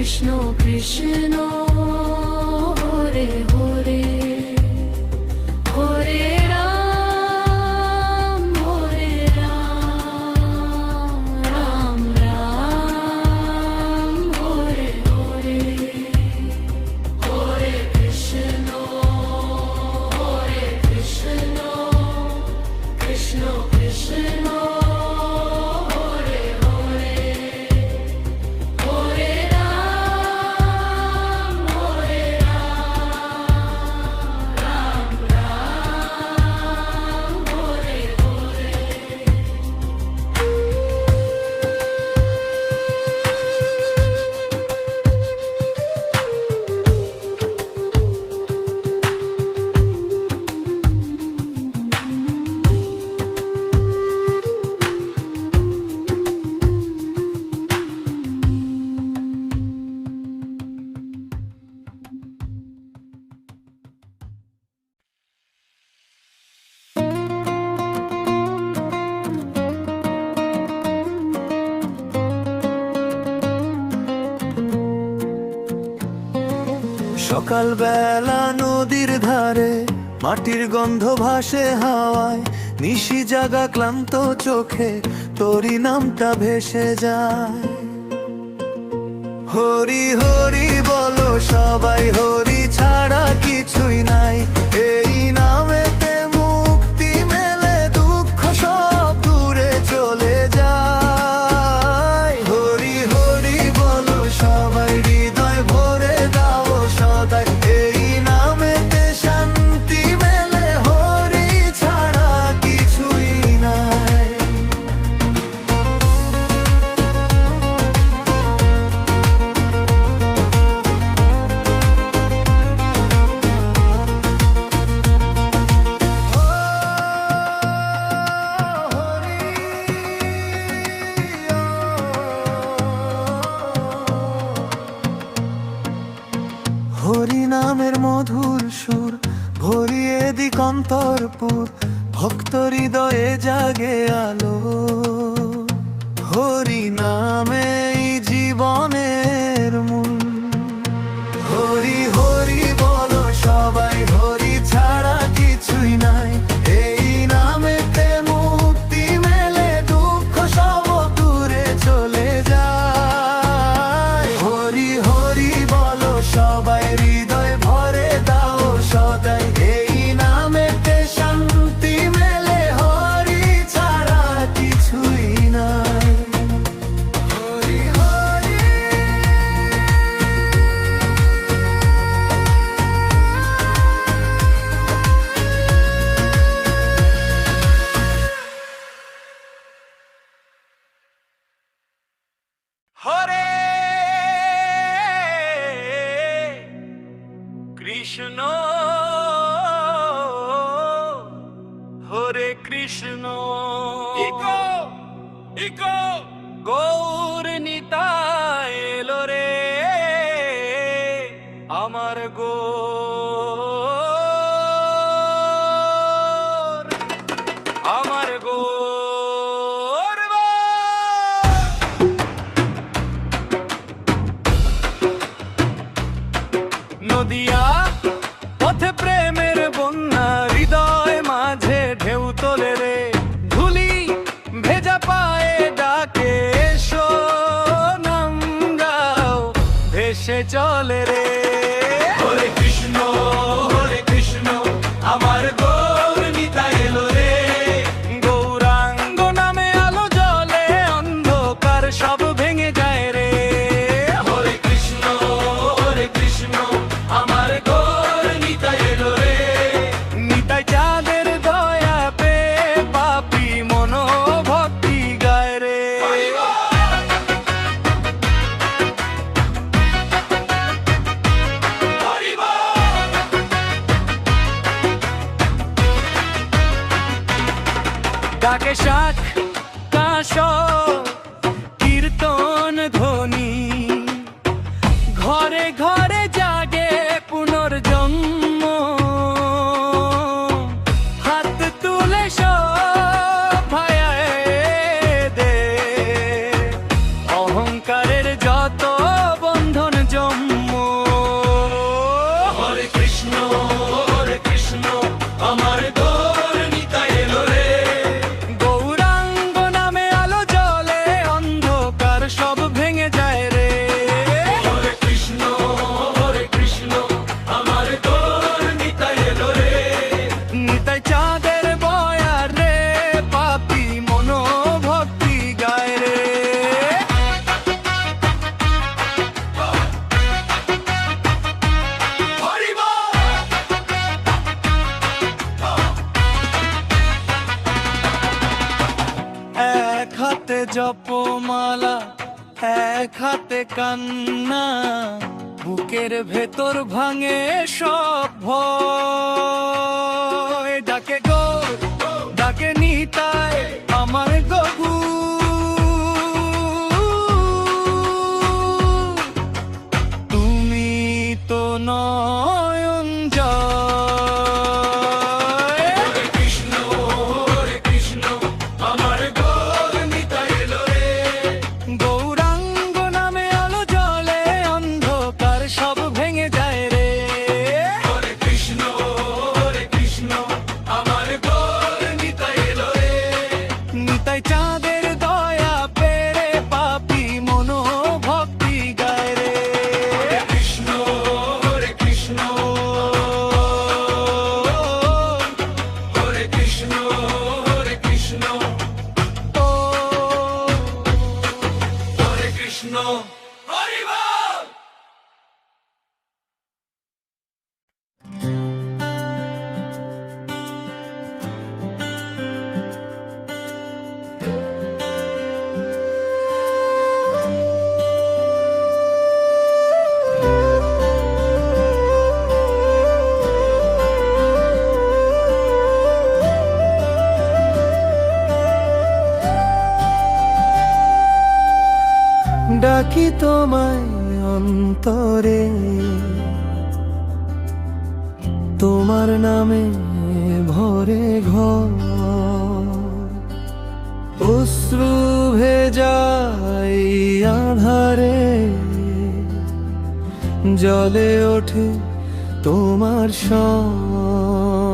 কৃষ্ণ কৃষ্ণ হরে হরে হরে রাম হরে রাম রাম রাম হরে হরে হরে কৃষ্ণ কৃষ্ণ কৃষ্ণ হরে হরে হরে রাম রাম রাম হরে হরে। সকালবেলা নদীর ধারে মাটির গন্ধ ভাসে হাওয়ায়, নিশি জাগা ক্লান্ত চোখে তোরই নামটা ভেসে যায়। হরি হরি বলো সবাই, হরি ছাড়া কিছুই নাই। এই নামেতে মুক্তি মেলে, দুঃখ সব দূরে চলে যায়। হরি হরি বলো সবাই, হৃদয় ভরে দাও সদাই। এই নামেতে শান্তি মেলে, হরি ছাড়া কিছুই নাই। হরি নামের মধুর সুর ভরিয়ে দিগন্তরপুর, ভক্ত হৃদয়ে জাগে আলো। হরি নামেই জীবনের মূল। হরি হরি বলো সবাই, হরি ছাড়া কিছুই নাই। এই নামেতে মুক্তি মেলে, দুঃখ সব দূরে চলে যায়। হরি হরি বলো সবাই, হৃদয় ভরে দাও সদাই। এই নামেতে শান্তি মেলে, হরি ছাড়া কিছুই নাই। হরি হরি হরে কৃষ্ণ হরে কৃষ্ণ ইকো ইকো গৌর নিতাই এলো রে আমার গৌর, আমার গৌর। নদিয়া পথে প্রেমের বন্যা, হৃদয় মাঝে ঢেউ তোলে রে। ধুলি ভেজা পায়ে ডাকে, এসো নাম গাও, ভেসে চলে রে। হরে কৃষ্ণ আমার গৌর নিতাই এলো রে। গৌরাঙ্গ নামে আলো জ্বলে, অন্ধকার সব ভেঙে যায় রে। হরে কৃষ্ণ আমার গৌর নিতাই এলো রে। নিতাই চাঁদের দয়া পে পাপি মন ভক্তি গায় রে। ডাকে শাখ কাশ কীর্তন ধ্বনি, ঘরে ঘরে জাগে পুনর্জন্ম। হাত তুলে সব ভায়ায় দে, অহংকারের যত বন্ধন এক হাতে কান্না, বুকের ভেতর ভাঙে সব ভয়। ডাকে গো, ডাকে নিতাই আমার গবু, তুমি তো নয়ন জয়। হরে কৃষ্ণ, হরে কৃষ্ণ, আমার গোর নিতাই এলো রে। গৌরাঙ্গ নামে আলো জ্বলে, অন্ধকার সব ভেঙে যায় রে। হরে কৃষ্ণ, হরে কৃষ্ণ, আমার গোর নিতাই এলো রে। নিতাই চাঁদের দয়া পেরে পাপি মনো ভক্তি গায় রে। হরে কৃষ্ণ, হরে কৃষ্ণ, হরে কৃষ্ণ, হরে কৃষ্ণ, ও হরে কৃষ্ণ, হরি বল। ডাকি তোমায় অন্তরে, তোমার নামে ভরে ঘর। অশ্রু ভেজাই আধারে, জলে ওঠে তোমার স্বর।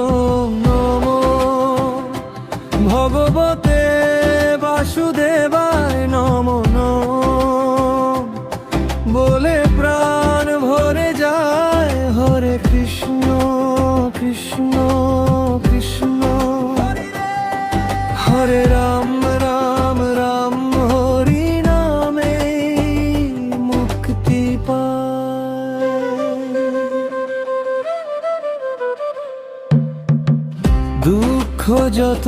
ওম নমো ভগবতে বাসুদেবায় নমো নমঃ বলে প্রাণ ভরে যায়। হরে কৃষ্ণ, কৃষ্ণ কৃষ্ণ, হরে রাম, রাম রাম, হরি নামে মুক্তি পায়। দুঃখ যত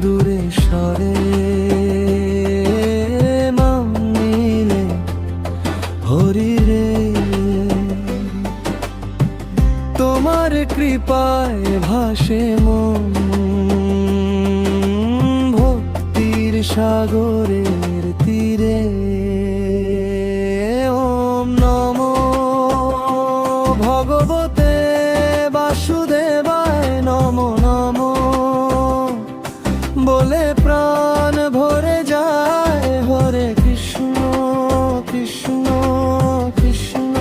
দূরে সরে, নাম নিলে হরি রে। তোমার কৃপায় ভাসে মন, ভক্তির সাগরের তীরে। ওম নমো ভগবতে বাসুদেবায় নমো নমঃ বলে প্রাণ ভরে যায়। হরে কৃষ্ণ, কৃষ্ণ কৃষ্ণ,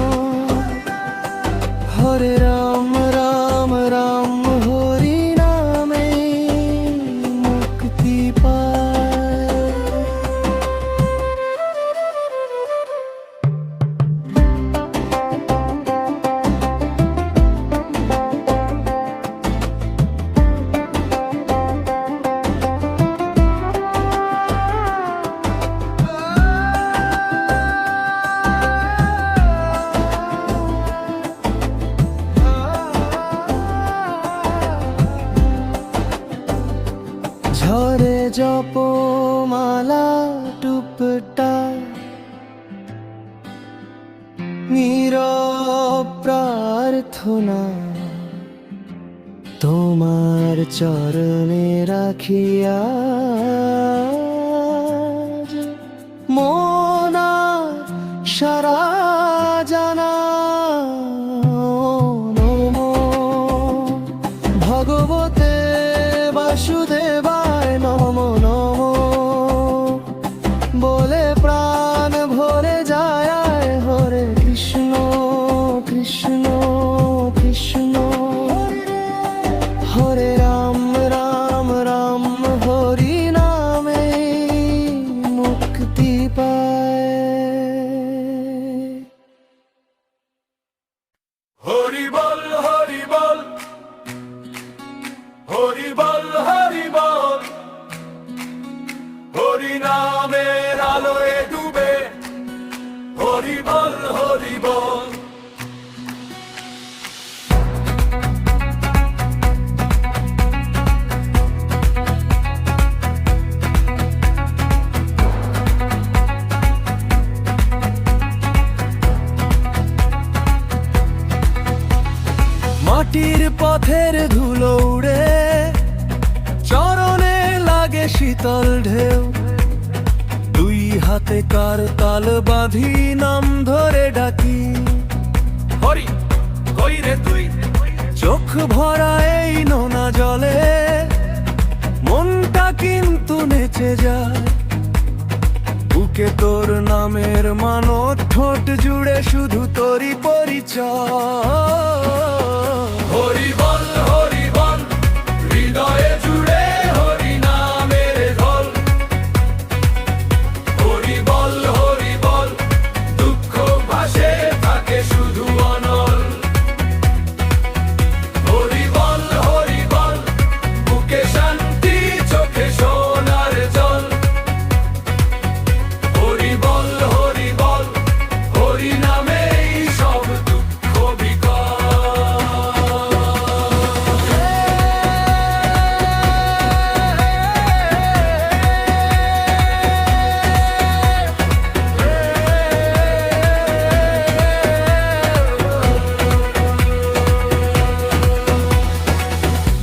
হরে রাম, রাম রাম, হরি নামে মুক্তি পায়। ঝরে জপমালা টুপটা, নীরব প্রার্থনা তোমার চরণে রাখিয়া। মোনা সারা জানা নমো ভগবতে বাসুদেবায় নমো নমো বলে প্রাণ ভরে যায়। হরে কৃষ্ণ, কৃষ্ণ কৃষ্ণ, হরে রাম, রাম রাম, হরি নামে মুক্তি পায়। হরি বল, হরি বল, হরি বল, হরি বল, হরি নামের আলোয় ডুবে। হরি বল, হরি বল। পথের ধুলো উড়ে, চরণে লাগে শীতল ঢেউ। দুই হাতে কার তাল বাঁধি, নাম ধরে ডাকি, হরি কই রে তুই। চোখ ভরা এই নোনা জলে, মনটা কিন্তু নেচে যায়। বুকে তোর নামের মানত, ঠোঁট জুড়ে শুধু তোরই পরিচয়। হরি বল হরি বল, হৃদয়ে জুড়ে হরি নামের ঢল। হরি বল হরি বল, দুঃখ ভাসে থাকে শুধু অনল। হরি বল বুকে শান্তি, চোখে সোনার জল। হরি বল হরি নামেই সব দুঃখ বিকল।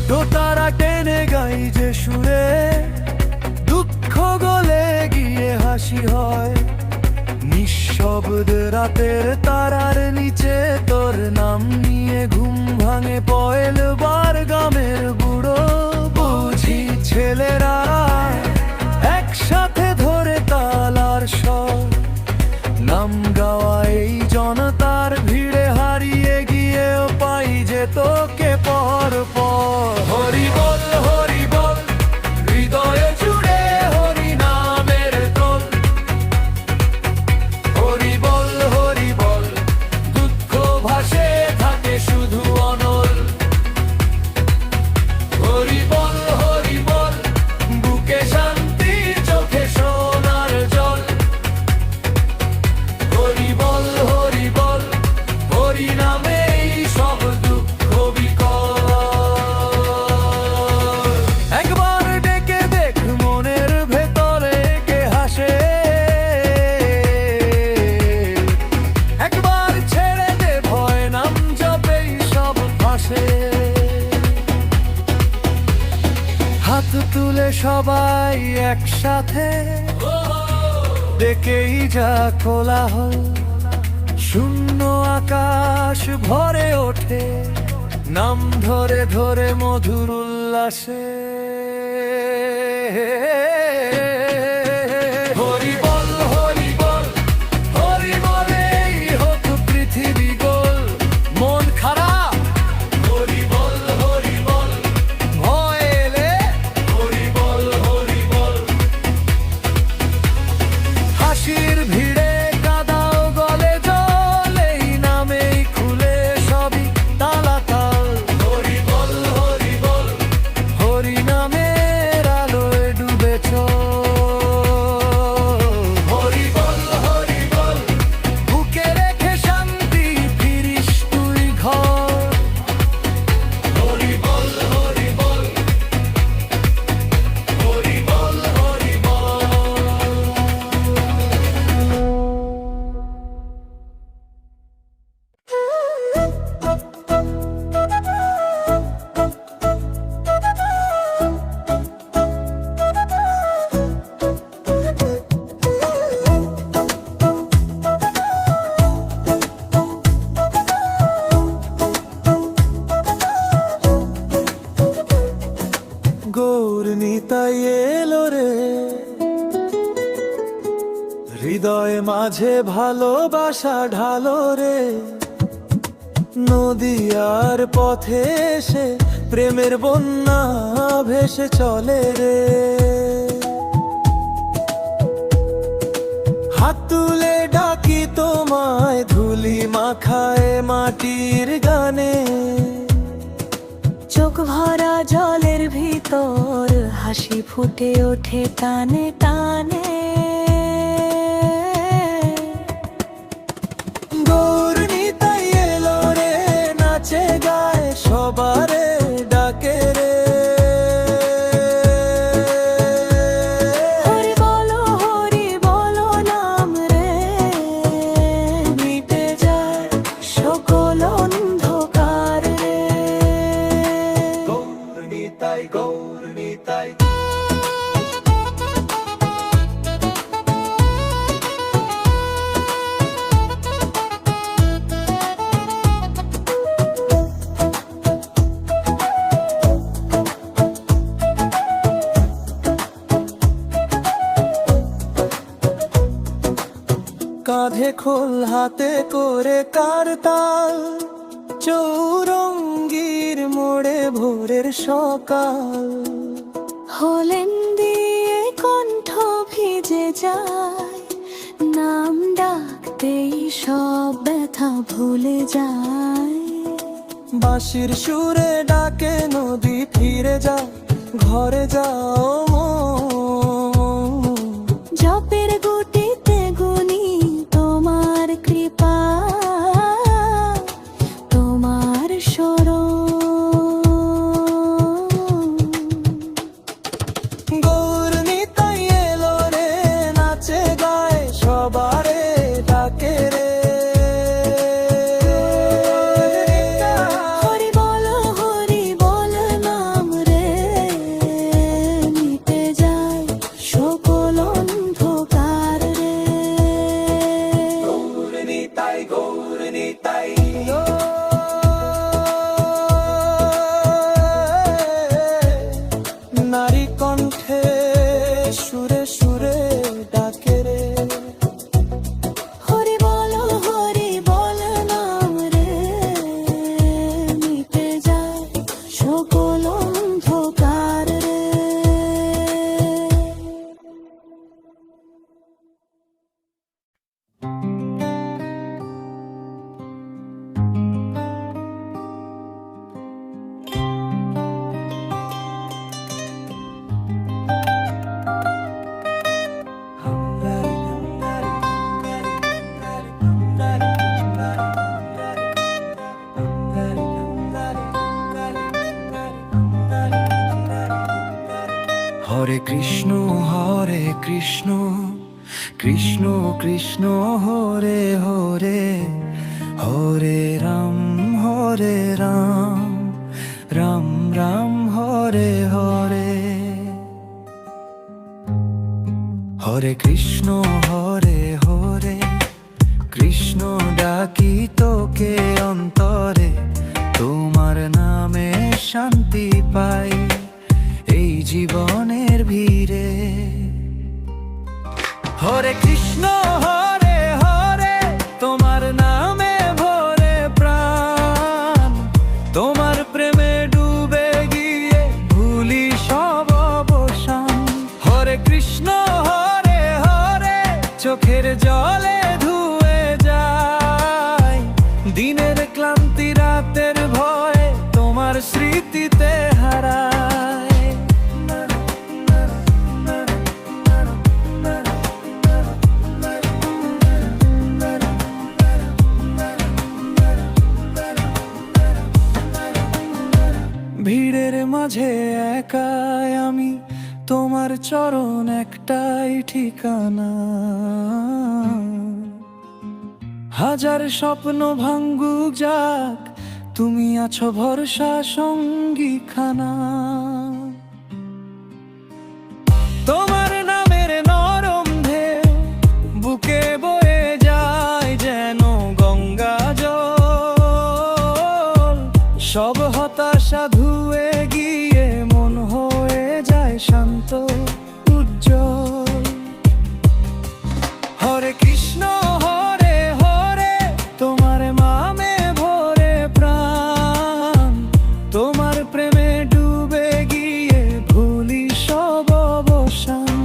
দোতারা টেনে গাই যে সুরে, দুঃখ গলে গিয়ে হাসি হয়। নিঃশব্দ রাতের তারার নিচে তোর নাম নিয়ে ঘুম ভাঙে পয়লবার গ্রামের বুড়ো বুঝি ছেলেরা, একসাথে ধরে তালার স্বর। নাম গাওয়া এই জনতার ভিড়ে হারিয়ে গিয়েও পাই যে তোকে পর পর। হরি বল হৃদয়ে জুড়ে হরি নামের দোল। হরি বল দুঃখ ভাসে থাকে শুধু অনল। হরি বল বুকে শান্তি, চোখে সোনার জল। হরি বল হরি নামেই সব দুঃখ বিকল। একবার ডেকে দেখ মনের ভেতরে কে হাসে, একবার ছেড়ে দে ভয়, নাম জপেই সব ভাসে। হাত তুলে সবাই একসাথে, ডেকেই যা কোলাহল। শূন্য আকাশ ভরে ওঠে, নাম ধরে ধরে মধুর উল্লাসে। হরি বল হরি বলেই হোক পৃথিবী গোল। মন খারাপ, হরি বল ভয় এলে, হরি বল হাসির ভিড়ে কাদাও গলে জল, এই নামেই খুলে সবই তালা তাল। হরি বল হরি নামের আলোয় ডুবে চল। হরি বল বুকে রেখে শান্তি ফিরিস তুই ঘর। হরি বল হরি বল। গৌর নিতাই এলো রে, হৃদয় মাঝে ভালোবাসা ঢালো রে। নদীয়ার পথে এসে প্রেমের বন্যা ভেসে চলে রে। হাত তুলে ডাকি তোমায়, ধুলি মাখায় মাটির গানে। চোখ ভরা জলের ভিতর হাসি ফুটে ওঠে টানে টানে। গৌর নিতাই এলো রে, নাচে গায় সবারে ডাকে রে। হরি বলো নাম রে, মিটে যায় সকল অন্ধকার রে। কাঁধে খোল হাতে করে কারতাল, চৌরঙ্গীর মোড়ে ভোরের সকাল। হলেন দিয়ে কণ্ঠ ভিজে যায়, নাম ডাকতেই সব ব্যথা ভুলে যায়। বাঁশির সুরে ডাকে নদী, ফিরে যা ঘরে যাও মন। জপের গুটিতে গুনি তোমার কৃপা, তোমার শরণ। গৌর নিতাই এলো রে, নাচে গায় সবারে ডাকে রে। হরি বল নাম রে, মিটে যায় সকল অন্ধকার রে। গৌর নিতাই গৌর নিতাই। নারী কণ্ঠে সুরে সুরে ডাকে রে। হরি বল নাম রে, মিটে যায় সকল অন্ধকার রে। হরে কৃষ্ণ কৃষ্ণ কৃষ্ণ হরে হরে, হরে রাম রাম রাম হরে হরে। হরে কৃষ্ণ হরে কৃষ্ণ ডাকি তোকে অন্তরে, তোমার নামে শান্তি পাই এই জীবনের ভিড়ে। হরে কৃষ্ণ হরে হরে, তোমার নামে ভরে প্রাণ, তোমার প্রেমে ডুবে গিয়ে ভুলি সব অবসান। হরে কৃষ্ণ হরে হরে, চোখের জলে ধুয়ে যায় দিনের ক্লান্তি, রাতের ভয় তোমার স্মৃতিতে হারায়। ভিড়ের মাঝে একাই আমি, তোমার চরণ একটাই ঠিকানা। হাজার স্বপ্ন ভাঙ্গুক যাক, তুমি আছো ভরসা সঙ্গী খানা। তোমার নামের নরম ঢেউ বুকে বয়ে যায় যেন গঙ্গা জল, সব হতাশা ধুয়ে গিয়ে মন হয়ে যায় শান্ত উজ্জ্বল। হরে কৃষ্ণ হরে হরে, তোমার নামে ভরে প্রাণ, তোমার প্রেমে ডুবে গিয়ে ভুলি সব অবসান।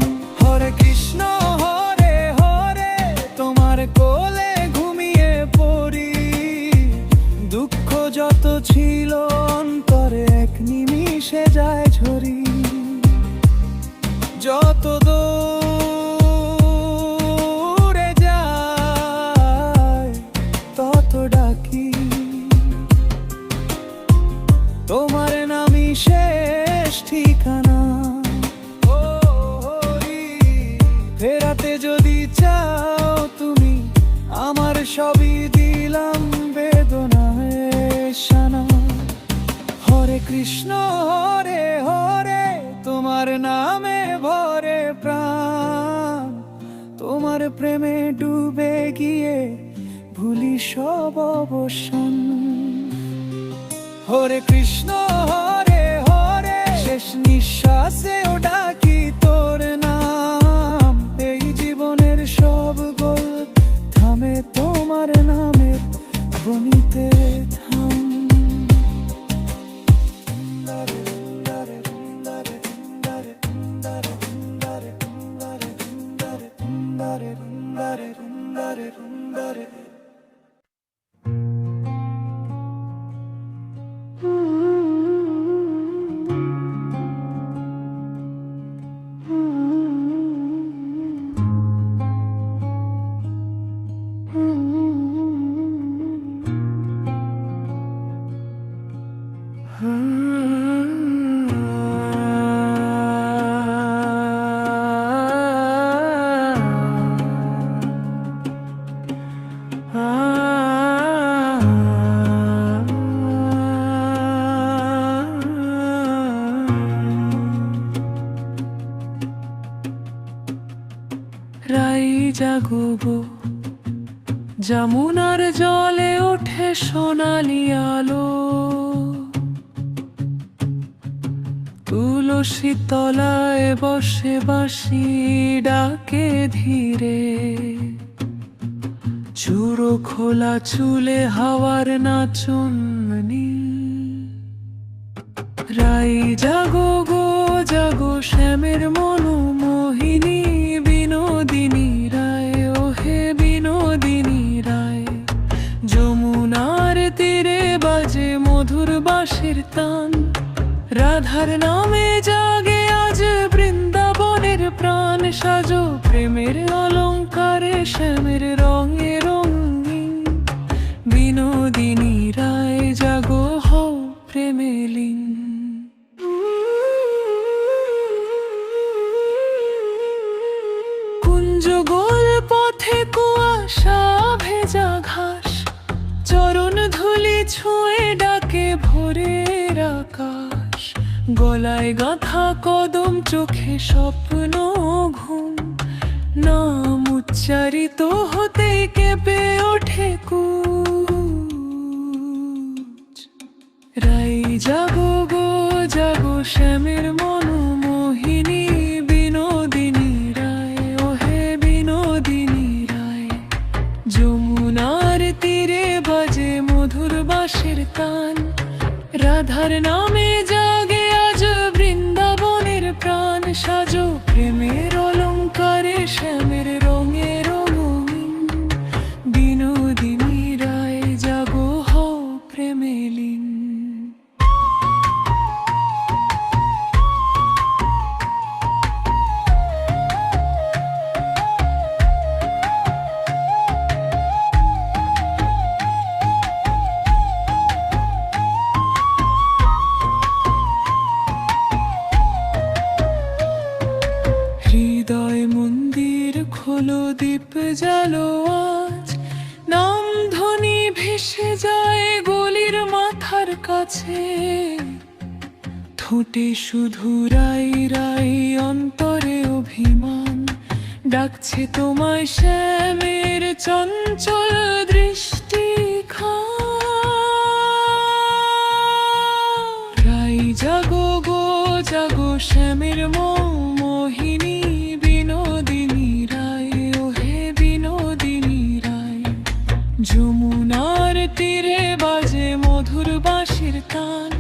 হরে কৃষ্ণ হরে হরে, তোমার কোলে ঘুমিয়ে পড়ি, দুঃখ যত ছিল অন্তরে এক নিমিষে যায় ঝরি। যত দূরে যায় তত ডাকি, তোমার নামই শেষ ঠিকানা। ও হরি, ফেরাতে যদি চাও তুমি, আমার সবই দিলাম বেদনায় সানা। হরে কৃষ্ণ হরে হরে, তোমার নামে ভরে প্রাণ, তোমার প্রেমে ডুবে গিয়ে ভুলি সব অবসান। হরে কৃষ্ণ হরে হরে, শেষ নিঃশ্বাসেও ডাকি তোর নাম, এই জীবনের সব গোল রুঙ্গারে রুঙ্গারে রাই জাগো গো, যমুনার জলে ওঠে সোনালি আলো, তুলসী তলায় বসে বাঁশি ডাকে ধীরে, চুরো খোলা চুলে হাওয়ার নাচুনি। রাই জাগো গো জাগো, শ্যামের মনোমোহিনী বিনোদিনী রায়, ওহে বিনোদিনী রায়। যমুনার তীরে বাজে মধুর বাঁশির তান, রাধার নামে জাগে আজ বৃন্দাবনের প্রাণ। সাজো প্রেমের অলংকারে শ্যামের রঙে রঙিন, বিনোদিনী রায় জাগো হও প্রেমে লীন। কুঞ্জ গোল পথে কুয়াশা ভেজা ঘাস, চরণ ধুলি ছুঁয়ে ডাকে ভোরের আকাশ। গলায় গাঁথা কদম, চোখে স্বপ্ন ঘুম, নাম উচ্চারিত হতেই কেঁপে ওঠে কুচ। রাই জাগো গো জাগো, শ্যামের মনোমোহিনী বিনোদিনী রায়, ওহে বিনোদিনী রায়। যমুনার তীরে বাজে মধুর বাঁশির তান, রাধার নামে জাগে আজ বৃন্দাবনের প্রাণ। সাজো প্রেমের অলংকারে শ্যামের রঙে রঙিন, বিনোদিনী রায় জাগো হও প্রেমে লীন। হৃদয় মন্দির খোলো, দীপ জ্বালো আজ, নাম ধ্বনি ভেসে যায় গলির মাথার কাছে। ঠোঁটে শুধু রাই রাই, অন্তরে অভিমান, ডাকছে তোমায় শ্যামের চঞ্চল দৃষ্টি খান। রাই জাগো গো জাগো, শ্যামের মোহিনী বিনোদিনী রায়, ওহে বিনোদিনী রায়। যমুনার তীরে বাজে মধুর বাঁশির তান,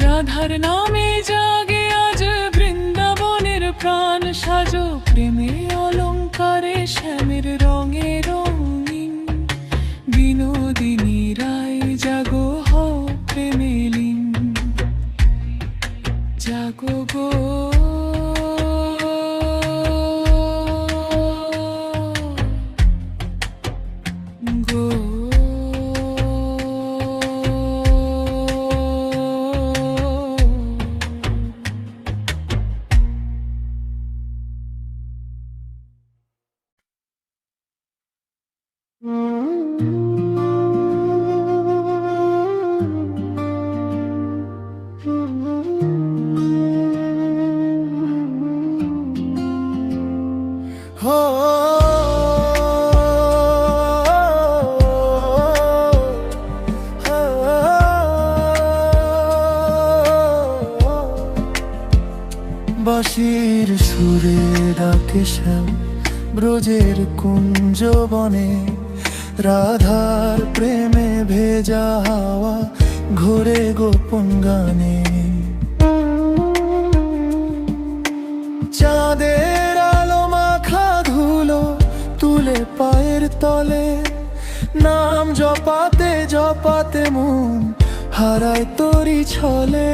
রাধার নামে জাগে আজ বৃন্দাবনের প্রাণ। সাজো প্রেমে অলংকারে শ্যামের রঙে রঙিন, বিনোদিনী রায় জাগো হও প্রেমে লীন। জাগো গো গো, हो বাঁশির সুরে ডাকে শ্যাম ব্রজের কুঞ্জ বনে, রাধার প্রেমে ভেজা হাওয়া ঘোরে গোপন গানে। চাঁদের আলো মাখা ধুলো তুলে পায়ের তলে, নাম জপাতে জপাতে মন হারায় তোরি ছলে।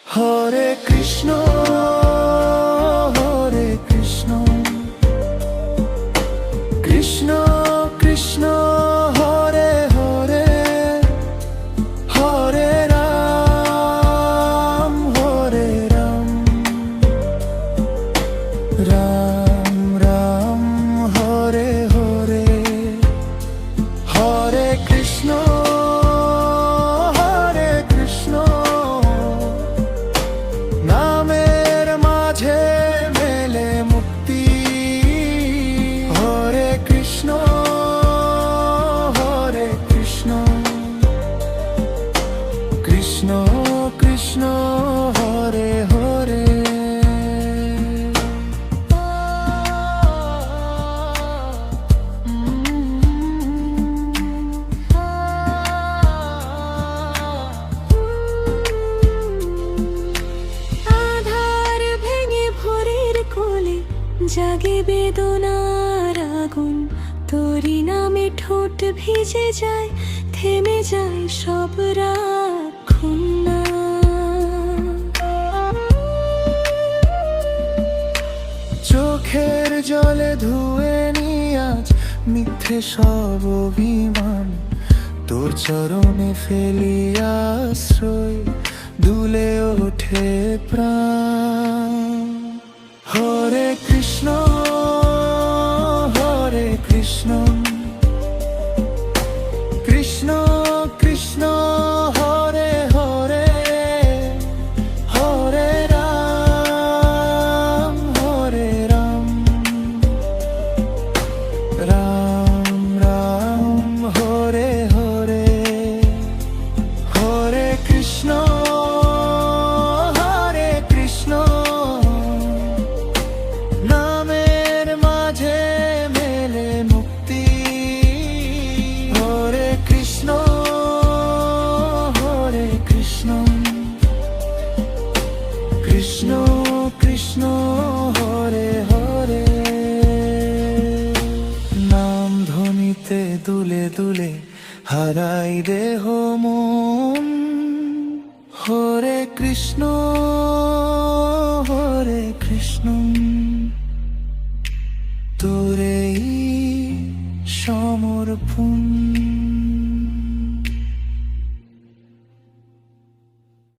হরে কৃষ্ণ হরে কৃষ্ণ, কৃষ্ণ কৃষ্ণ হরে হরে, হরে রাম রাম রাম হরে হরে। হরে কৃষ্ণ হরে কৃষ্ণ, নামের মাঝে মেলে মুক্তি। হরে কৃষ্ণ হরে কৃষ্ণ, কৃষ্ণ কৃষ্ণ হরে হরে। আধার ভেঙে ভোরের কোলে জাগে বেদনার আগুন, তোরি নামে ঠোঁট ভিজে যায়, থেমে যায় সব রাগ খুন্না। চোখের জলে ধুয়ে নি আজ মিথ্যে সব অভিমান, তোর চরণে ফেলি আশ্রয়, দুলে ওঠে প্রাণ। হরে কৃষ্ণ হরে কৃষ্ণ, কৃষ্ণ কৃষ্ণ হরে হরে, হরে রাম রাম রাম হরে হরে। হরে কৃষ্ণ হরে কৃষ্ণ, নামের মাঝে মেলে মুক্তি। হরে কৃষ্ণ হরে কৃষ্ণ, কৃষ্ণ কৃষ্ণ হরে হরে। নাম ধ্বনিতে দুলে দুলে হারাই দেহ মন। হরে কৃষ্ণ হরে কৃষ্ণ, তোরেই সমর্পণ।